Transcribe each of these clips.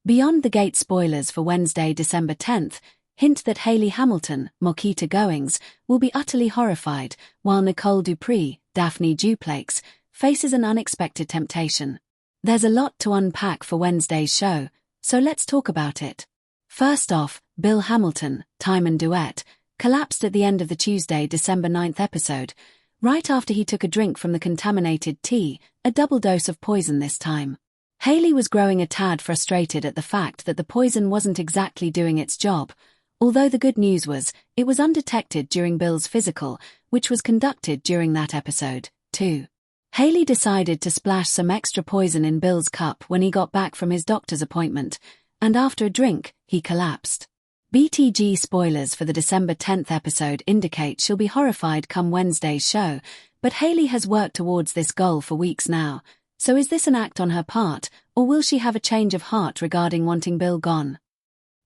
Beyond the Gate spoilers for Wednesday, December 10th, hint that Hayley Hamilton, Mokita Goings, will be utterly horrified, while Nicole Dupree, Daphnee Duplaix, faces an unexpected temptation. There's a lot to unpack for Wednesday's show, so let's talk about it. First off, Bill Hamilton, Time and Duet, collapsed at the end of the Tuesday, December 9th episode, right after he took a drink from the contaminated tea, a double dose of poison this time. Hayley was growing a tad frustrated at the fact that the poison wasn't exactly doing its job, although the good news was, it was undetected during Bill's physical, which was conducted during that episode, too. Hayley decided to splash some extra poison in Bill's cup when he got back from his doctor's appointment, and after a drink, he collapsed. BTG spoilers for the December 10th episode indicate she'll be horrified come Wednesday's show, but Hayley has worked towards this goal for weeks now, so is this an act on her part, or will she have a change of heart regarding wanting Bill gone?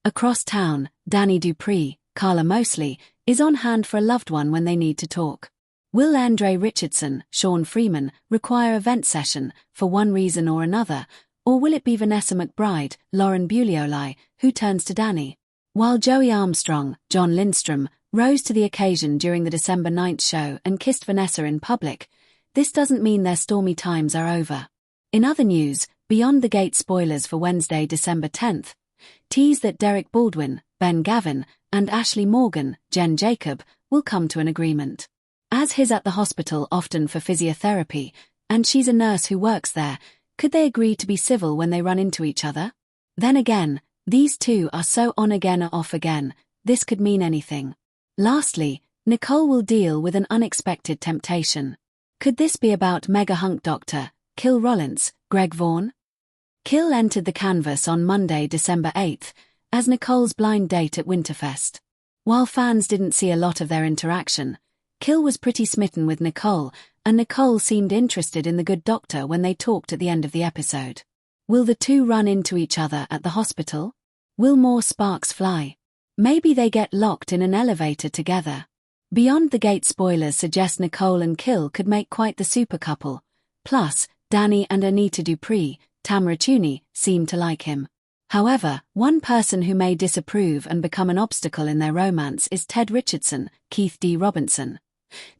Across town, Daphnee Duplaix, Karla Mosley, is on hand for a loved one when they need to talk. Will Andre Richardson, Sean Freeman, require a vent session, for one reason or another, or will it be Vanessa McBride, Lauren Buglioli, who turns to Danny? While Joey Armstrong, John Lindstrom, rose to the occasion during the December 9th show and kissed Vanessa in public, this doesn't mean their stormy times are over. In other news, Beyond the Gate spoilers for Wednesday, December 10th, tease that Derek Baldwin, Ben Gavin, and Ashley Morgan, Jen Jacob, will come to an agreement. As he's at the hospital often for physiotherapy, and she's a nurse who works there, could they agree to be civil when they run into each other? Then again, these two are so on again or off again, this could mean anything. Lastly, Nicole will deal with an unexpected temptation. Could this be about mega hunk doctor, Kill Rollins, Greg Vaughn? Kill entered the canvas on Monday, December 8th, as Nicole's blind date at Winterfest. While fans didn't see a lot of their interaction, Kill was pretty smitten with Nicole, and Nicole seemed interested in the good doctor when they talked at the end of the episode. Will the two run into each other at the hospital? Will more sparks fly? Maybe they get locked in an elevator together. Beyond the Gate spoilers suggest Nicole and Kill could make quite the super couple. Plus, Danny and Anita Dupree, Tamara Tunie, seem to like him. However, one person who may disapprove and become an obstacle in their romance is Ted Richardson, Keith D. Robinson.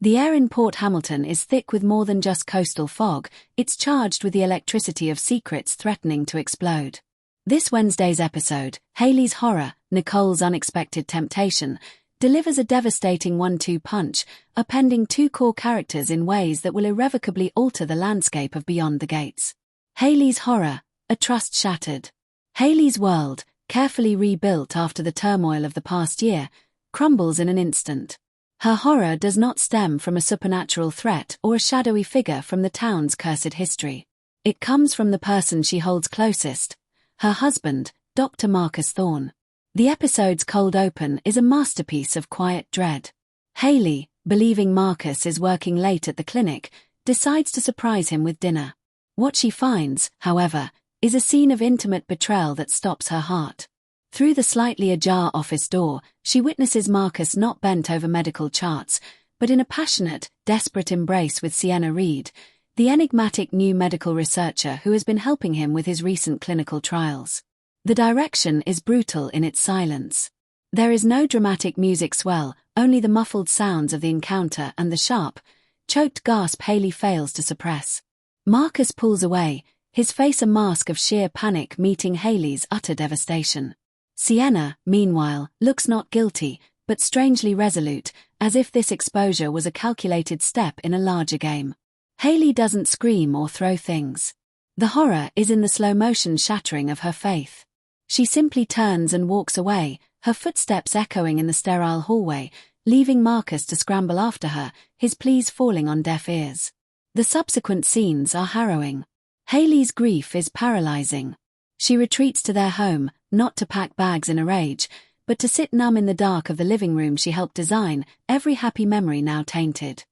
The air in Port Hamilton is thick with more than just coastal fog, it's charged with the electricity of secrets threatening to explode. This Wednesday's episode, Hayley's Horror, Nicole's Unexpected Temptation, delivers a devastating 1-2 punch, appending two core characters in ways that will irrevocably alter the landscape of Beyond the Gates. Hayley's Horror, a trust shattered. Hayley's world, carefully rebuilt after the turmoil of the past year, crumbles in an instant. Her horror does not stem from a supernatural threat or a shadowy figure from the town's cursed history. It comes from the person she holds closest, her husband, Dr. Marcus Thorne. The episode's cold open is a masterpiece of quiet dread. Hayley, believing Marcus is working late at the clinic, decides to surprise him with dinner. What she finds, however, is a scene of intimate betrayal that stops her heart. Through the slightly ajar office door, she witnesses Marcus not bent over medical charts, but in a passionate, desperate embrace with Sienna Reed, the enigmatic new medical researcher who has been helping him with his recent clinical trials. The direction is brutal in its silence. There is no dramatic music swell, only the muffled sounds of the encounter and the sharp, choked gasp Hayley fails to suppress. Marcus pulls away, his face a mask of sheer panic meeting Hayley's utter devastation. Sienna, meanwhile, looks not guilty, but strangely resolute, as if this exposure was a calculated step in a larger game. Hayley doesn't scream or throw things. The horror is in the slow-motion shattering of her faith. She simply turns and walks away, her footsteps echoing in the sterile hallway, leaving Marcus to scramble after her, his pleas falling on deaf ears. The subsequent scenes are harrowing. Hayley's grief is paralyzing. She retreats to their home, not to pack bags in a rage, but to sit numb in the dark of the living room she helped design, every happy memory now tainted.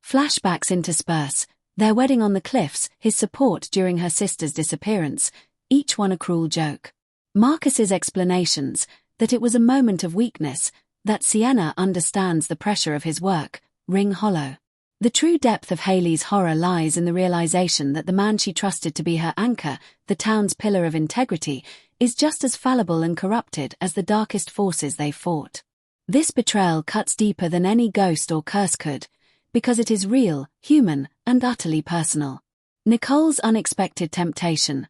Flashbacks intersperse, their wedding on the cliffs, his support during her sister's disappearance, each one a cruel joke. Marcus's explanations, that it was a moment of weakness, that Sienna understands the pressure of his work, ring hollow. The true depth of Hayley's horror lies in the realization that the man she trusted to be her anchor, the town's pillar of integrity, is just as fallible and corrupted as the darkest forces they fought. This betrayal cuts deeper than any ghost or curse could, because it is real, human, and utterly personal. Nicole's unexpected temptation,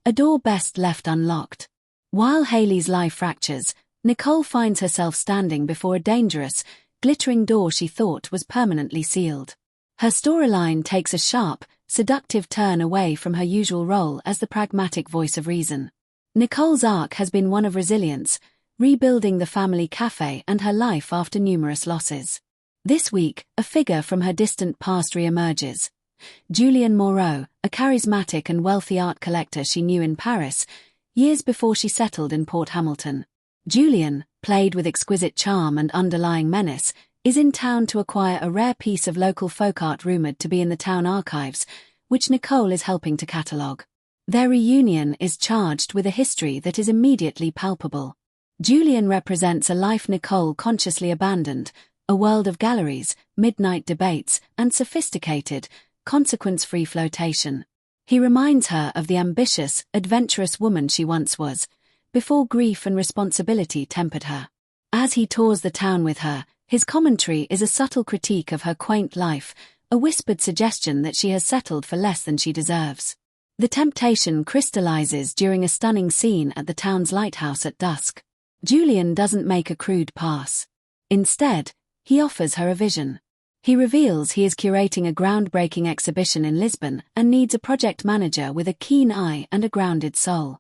a door best left unlocked. While Hayley's life fractures, Nicole finds herself standing before a dangerous, glittering door she thought was permanently sealed. Her storyline takes a sharp, seductive turn away from her usual role as the pragmatic voice of reason. Nicole's arc has been one of resilience, rebuilding the family cafe and her life after numerous losses. This week, a figure from her distant past re-emerges. Julian Moreau, a charismatic and wealthy art collector she knew in Paris, years before she settled in Port Hamilton. Julian, played with exquisite charm and underlying menace, is in town to acquire a rare piece of local folk art rumored to be in the town archives, which Nicole is helping to catalogue. Their reunion is charged with a history that is immediately palpable. Julian represents a life Nicole consciously abandoned, a world of galleries, midnight debates, and sophisticated, consequence-free flotation. He reminds her of the ambitious, adventurous woman she once was, before grief and responsibility tempered her. As he tours the town with her, his commentary is a subtle critique of her quaint life, a whispered suggestion that she has settled for less than she deserves. The temptation crystallizes during a stunning scene at the town's lighthouse at dusk. Julian doesn't make a crude pass. Instead, he offers her a vision. He reveals he is curating a groundbreaking exhibition in Lisbon and needs a project manager with a keen eye and a grounded soul.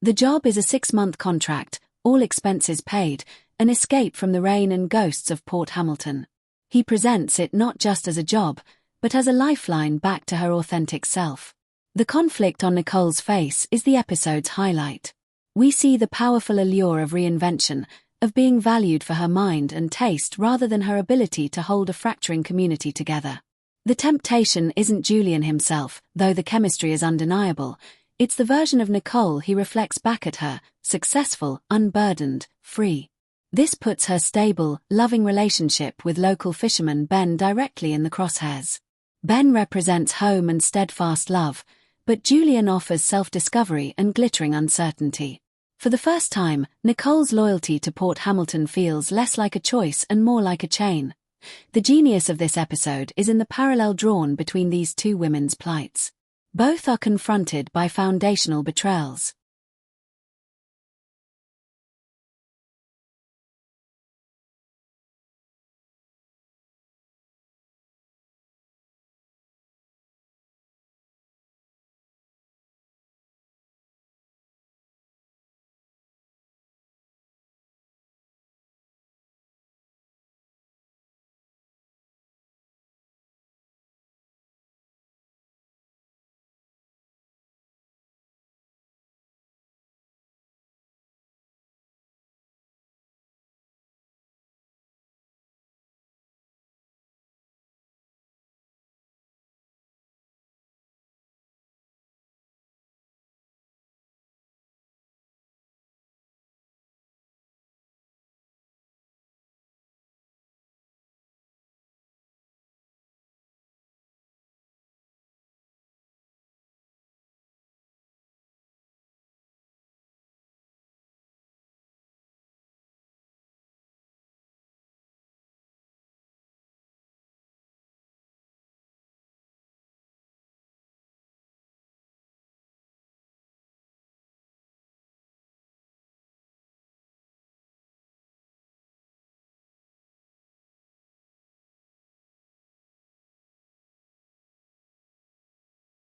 The job is a 6-month contract, all expenses paid, an escape from the rain and ghosts of Port Hamilton. He presents it not just as a job, but as a lifeline back to her authentic self. The conflict on Nicole's face is the episode's highlight. We see the powerful allure of reinvention, of being valued for her mind and taste rather than her ability to hold a fracturing community together. The temptation isn't Julian himself, though the chemistry is undeniable. It's the version of Nicole he reflects back at her, successful, unburdened, free. This puts her stable, loving relationship with local fisherman Ben directly in the crosshairs. Ben represents home and steadfast love, but Julian offers self-discovery and glittering uncertainty. For the first time, Nicole's loyalty to Port Hamilton feels less like a choice and more like a chain. The genius of this episode is in the parallel drawn between these two women's plights. Both are confronted by foundational betrayals.